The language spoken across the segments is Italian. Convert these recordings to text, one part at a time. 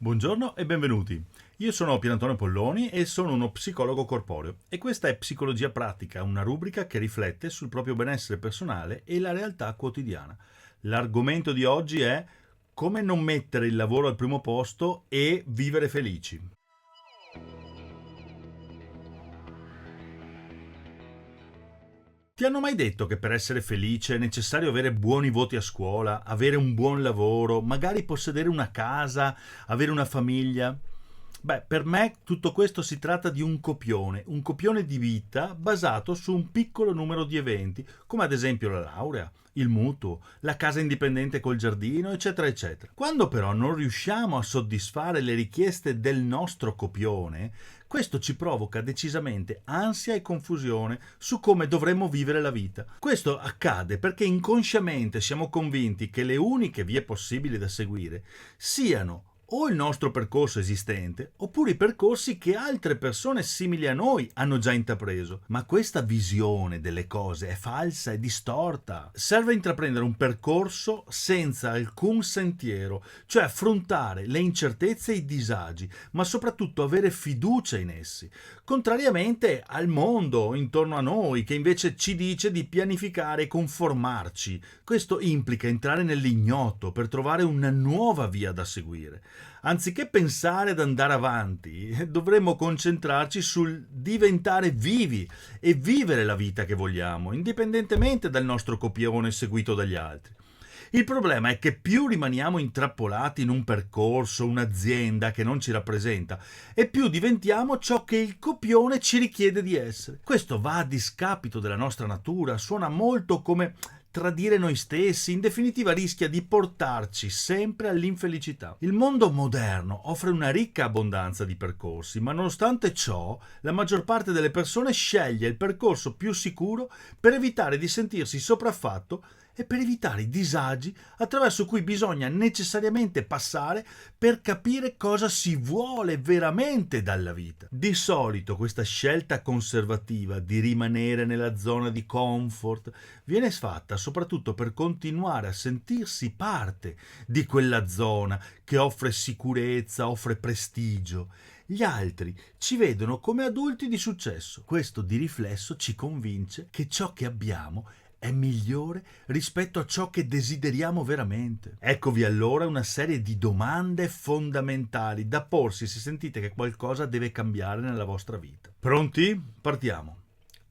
Buongiorno e benvenuti. Io sono Pier Antonio Polloni e sono uno psicologo corporeo e questa è Psicologia Pratica, una rubrica che riflette sul proprio benessere personale e la realtà quotidiana. L'argomento di oggi è come non mettere il lavoro al primo posto e vivere felici. Ti hanno mai detto che per essere felice è necessario avere buoni voti a scuola, avere un buon lavoro, magari possedere una casa, avere una famiglia? Beh, per me tutto questo si tratta di un copione di vita basato su un piccolo numero di eventi, come ad esempio la laurea, il mutuo, la casa indipendente col giardino, eccetera, eccetera. Quando però non riusciamo a soddisfare le richieste del nostro copione, questo ci provoca decisamente ansia e confusione su come dovremmo vivere la vita. Questo accade perché inconsciamente siamo convinti che le uniche vie possibili da seguire siano o il nostro percorso esistente, oppure i percorsi che altre persone simili a noi hanno già intrapreso. Ma questa visione delle cose è falsa e distorta. Serve intraprendere un percorso senza alcun sentiero, cioè affrontare le incertezze e i disagi, ma soprattutto avere fiducia in essi, contrariamente al mondo intorno a noi che invece ci dice di pianificare e conformarci. Questo implica entrare nell'ignoto per trovare una nuova via da seguire. Anziché pensare ad andare avanti, dovremmo concentrarci sul diventare vivi e vivere la vita che vogliamo, indipendentemente dal nostro copione seguito dagli altri. Il problema è che più rimaniamo intrappolati in un percorso, un'azienda che non ci rappresenta, e più diventiamo ciò che il copione ci richiede di essere. Questo va a discapito della nostra natura, suona molto come tradire noi stessi, in definitiva rischia di portarci sempre all'infelicità. Il mondo moderno offre una ricca abbondanza di percorsi, ma nonostante ciò, la maggior parte delle persone sceglie il percorso più sicuro per evitare di sentirsi sopraffatto e per evitare i disagi attraverso cui bisogna necessariamente passare per capire cosa si vuole veramente dalla vita. Di solito questa scelta conservativa di rimanere nella zona di comfort viene fatta soprattutto per continuare a sentirsi parte di quella zona che offre sicurezza, offre prestigio. Gli altri ci vedono come adulti di successo. Questo di riflesso ci convince che ciò che abbiamo è migliore rispetto a ciò che desideriamo veramente. Eccovi allora una serie di domande fondamentali da porsi se sentite che qualcosa deve cambiare nella vostra vita. Pronti? Partiamo.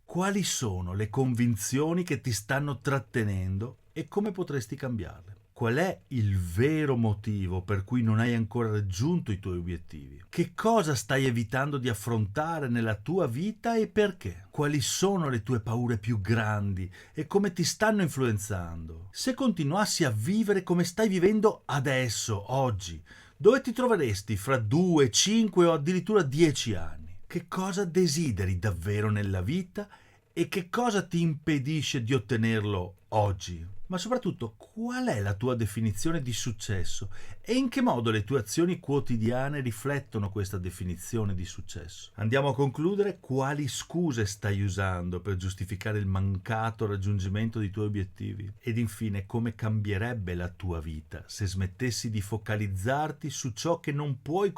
Quali sono le convinzioni che ti stanno trattenendo e come potresti cambiarle? Qual è il vero motivo per cui non hai ancora raggiunto i tuoi obiettivi? Che cosa stai evitando di affrontare nella tua vita e perché? Quali sono le tue paure più grandi e come ti stanno influenzando? Se continuassi a vivere come stai vivendo adesso, oggi, dove ti troveresti fra 2, 5 o addirittura 10 anni? Che cosa desideri davvero nella vita e che cosa ti impedisce di ottenerlo oggi? Ma soprattutto, qual è la tua definizione di successo e in che modo le tue azioni quotidiane riflettono questa definizione di successo? Andiamo a concludere. Quali scuse stai usando per giustificare il mancato raggiungimento dei tuoi obiettivi? Ed infine, come cambierebbe la tua vita se smettessi di focalizzarti su ciò che non puoi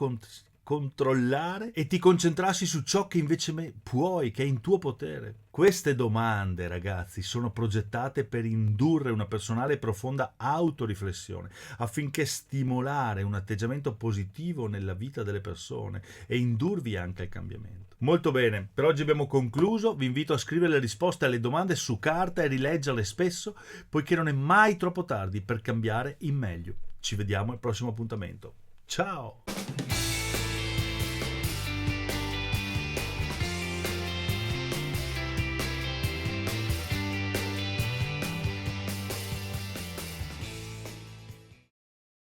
controllare e ti concentrassi su ciò che invece puoi, che è in tuo potere? Queste domande, ragazzi, sono progettate per indurre una personale e profonda autoriflessione, affinché stimolare un atteggiamento positivo nella vita delle persone e indurvi anche al cambiamento. Molto bene, per oggi abbiamo concluso. Vi invito a scrivere le risposte alle domande su carta e rileggerle spesso, poiché non è mai troppo tardi per cambiare in meglio. Ci vediamo al prossimo appuntamento. Ciao!